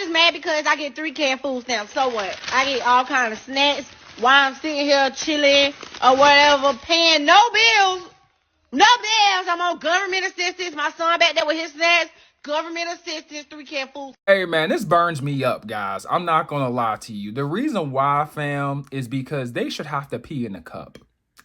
just mad because I get 3 canned food stamps. So what? I get all kind of snacks while I'm sitting here chilling or whatever, paying no bills. No bills. I'm on government assistance. My son back there with his snacks. Government assistance, 3 canned food. Hey man, this burns me up, guys. I'm not gonna lie to you. The reason why, fam, is because they should have to pee in a cup.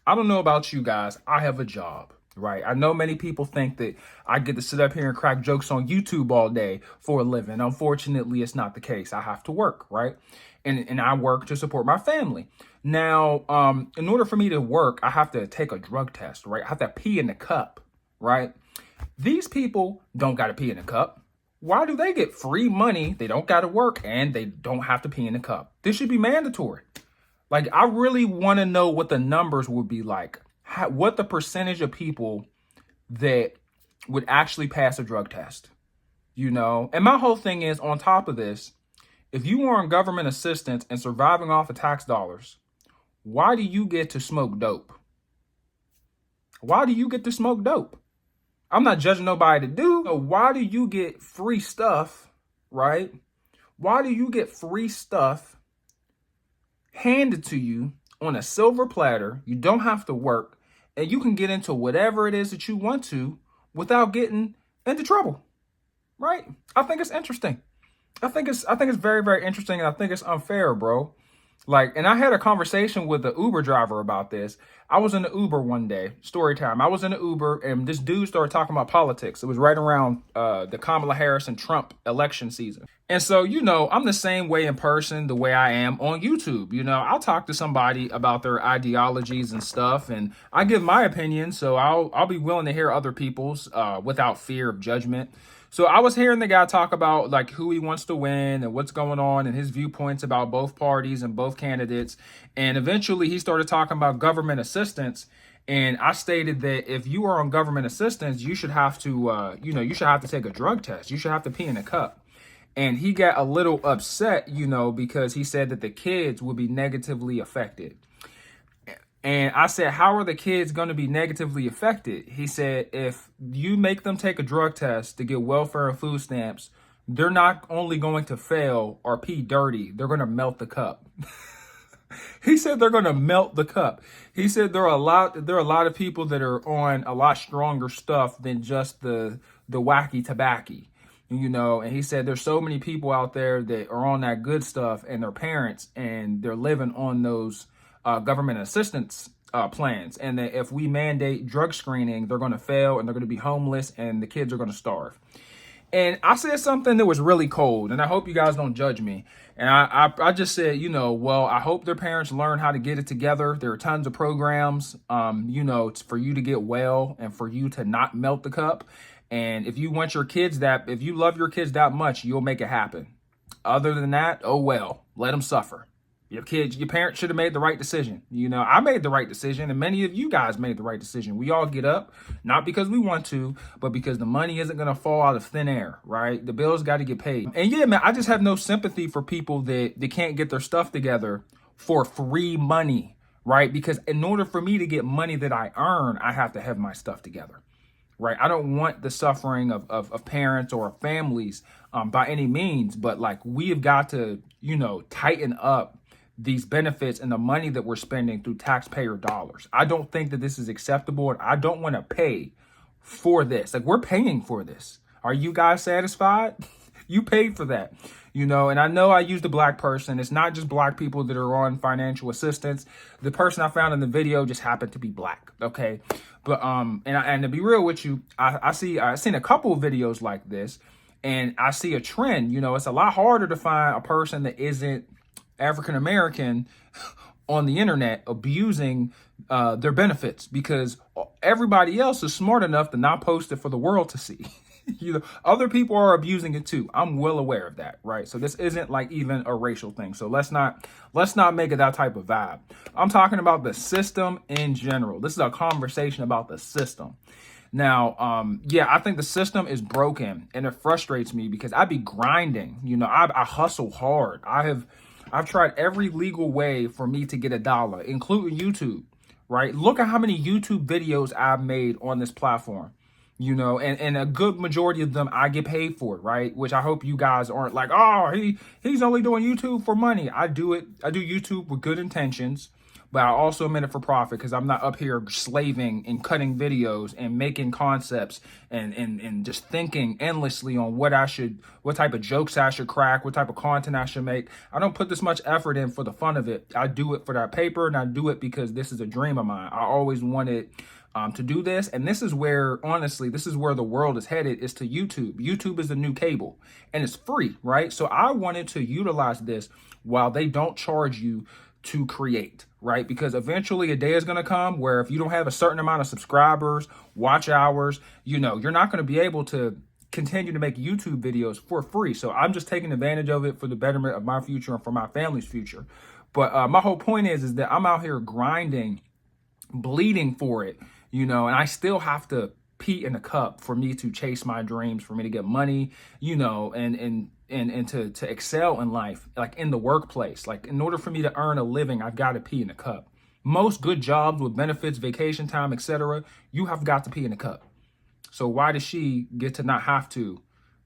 I don't know about you guys. I have a job, right? I know many people think that I get to sit up here and crack jokes on YouTube all day for a living. Unfortunately, it's not the case. I have to work, right? And I work to support my family. Now, in order for me to work, I have to take a drug test, right? I have to pee in the cup, right? These people don't got to pee in a cup. Why do they get free money? They don't got to work and they don't have to pee in a cup. This should be mandatory. Like, I really want to know what the numbers would be like, what the percentage of people that would actually pass a drug test, you know? And my whole thing is, on top of this, if you are on government assistance and surviving off of tax dollars, why do you get to smoke dope? Why do you get to smoke dope? I'm not judging nobody to do. So why do you get free stuff, right? Why do you get free stuff handed to you on a silver platter? You don't have to work and you can get into whatever it is that you want to without getting into trouble, right? I think it's interesting. I think it's very, very interesting, and I think it's unfair, bro. Like, and I had a conversation with the Uber driver about this. I was in the Uber one day, story time. I was in the Uber and this dude started talking about politics. It was right around the Kamala Harris and Trump election season. And so, you know, I'm the same way in person, the way I am on YouTube. You know, I'll talk to somebody about their ideologies and stuff, and I give my opinion. So I'll be willing to hear other people's without fear of judgment. So I was hearing the guy talk about like who he wants to win and what's going on and his viewpoints about both parties and both candidates. And eventually he started talking about government assistance. And I stated that if you are on government assistance, you should have to, you should have to take a drug test. You should have to pee in a cup. And he got a little upset, you know, because he said that the kids would be negatively affected. And I said, how are the kids going to be negatively affected? He said, if you make them take a drug test to get welfare and food stamps, they're not only going to fail or pee dirty, they're going to melt the cup. He said they're going to melt the cup. He said there are a lot of people that are on a lot stronger stuff than just the wacky tobacco, you know. And he said there's so many people out there that are on that good stuff and their parents, and they're living on those government assistance plans, and that if we mandate drug screening, they're going to fail and they're going to be homeless and the kids are going to starve. And I said something that was really cold, and I hope you guys don't judge me. And I just said, you know, well, I hope their parents learn how to get it together. There are tons of programs, you know, for you to get well and for you to not melt the cup. And if you want your kids if you love your kids that much, you'll make it happen. Other than that, oh well, let them suffer. Your parents should have made the right decision. You know, I made the right decision, and many of you guys made the right decision. We all get up, not because we want to, but because the money isn't going to fall out of thin air, right? The bills got to get paid. And yeah, man, I just have no sympathy for people that they can't get their stuff together for free money, right? Because in order for me to get money that I earn, I have to have my stuff together, right? I don't want the suffering of parents or families by any means, but like we have got to, you know, tighten up these benefits and the money that we're spending through taxpayer dollars. I don't think that this is acceptable, and I don't want to pay for this. Like, we're paying for this. Are you guys satisfied? You paid for that, you know. And I know I used a black person. It's not just black people that are on financial assistance. The person I found in the video just happened to be black, okay? But and to be real with you, I've seen a couple of videos like this, and I see a trend. You know, it's a lot harder to find a person that isn't African-American on the internet abusing their benefits, because everybody else is smart enough to not post it for the world to see. You know, other people are abusing it too. I'm well aware of that, right? So this isn't like even a racial thing. So let's not make it that type of vibe. I'm talking about the system in general. This is a conversation about the system. Now, yeah, I think the system is broken, and it frustrates me because I be grinding. You know, I hustle hard. I've tried every legal way for me to get $1, including YouTube, right? Look at how many YouTube videos I've made on this platform. you know, and a good majority of them I get paid for, right? Which I hope you guys aren't like, oh, he's only doing YouTube for money. I do YouTube with good intentions, but I also am in it for profit because I'm not up here slaving and cutting videos and making concepts and just thinking endlessly on what type of jokes I should crack, what type of content I should make. I don't put this much effort in for the fun of it. I do it for that paper, and I do it because this is a dream of mine. I always wanted to do this, and this is where, honestly, this is where the world is headed, is to YouTube. YouTube is the new cable, and it's free, right? So I wanted to utilize this while they don't charge you to create, right? Because eventually a day is going to come where if you don't have a certain amount of subscribers, watch hours, you know, you're not going to be able to continue to make YouTube videos for free. So I'm just taking advantage of it for the betterment of my future and for my family's future. But my whole point is that I'm out here grinding, bleeding for it, you know, and I still have to pee in a cup for me to chase my dreams, for me to get money, you know, and to excel in life, like in the workplace. Like, in order for me to earn a living, I've got to pee in a cup. Most good jobs with benefits, vacation time, etc., you have got to pee in a cup. So why does she get to not have to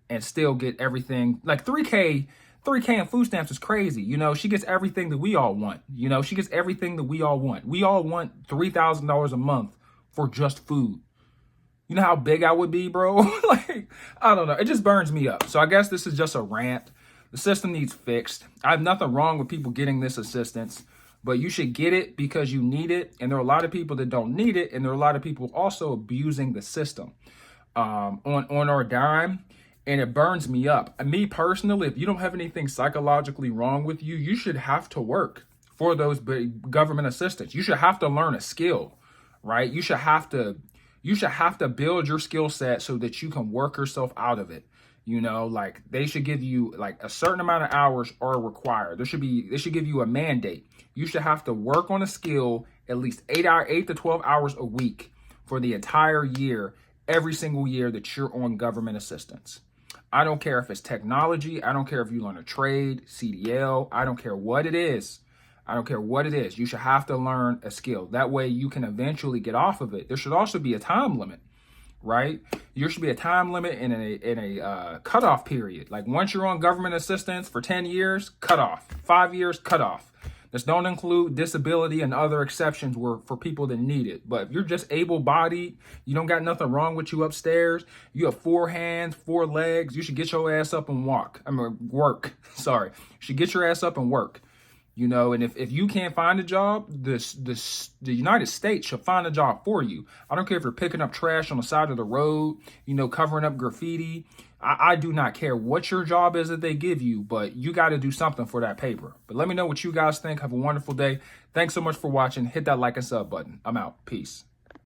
and still get everything? Like 3K and food stamps is crazy. You know, she gets everything that we all want. You know, she gets everything that we all want. We all want $3,000 a month for just food. You know how big I would be, bro? Like, I don't know. It just burns me up. So I guess this is just a rant. The system needs fixed. I have nothing wrong with people getting this assistance, but you should get it because you need it. And there are a lot of people that don't need it. And there are a lot of people also abusing the system on our dime. And it burns me up. And me personally, if you don't have anything psychologically wrong with you, you should have to work for those government assistance. You should have to learn a skill, right? You should have to build your skill set so that you can work yourself out of it. You know, like, they should give you like a certain amount of hours are required. They should give you a mandate. You should have to work on a skill at least 8 to 12 hours a week for the entire year, every single year that you're on government assistance. I don't care if it's technology. I don't care if you learn a trade, CDL. I don't care what it is. I don't care what it is. You should have to learn a skill. That way you can eventually get off of it. There should also be a time limit, right? There should be a time limit and a cutoff period. Like, once you're on government assistance for 10 years, cut off. 5 years, cut off. This don't include disability and other exceptions for people that need it. But if you're just able-bodied, you don't got nothing wrong with you upstairs, you have 4 hands, 4 legs, you should get your ass up and work. Sorry. You should get your ass up and work. You know, and if you can't find a job, the United States should find a job for you. I don't care if you're picking up trash on the side of the road, you know, covering up graffiti. I do not care what your job is that they give you, but you got to do something for that paper. But let me know what you guys think. Have a wonderful day. Thanks so much for watching. Hit that like and sub button. I'm out. Peace.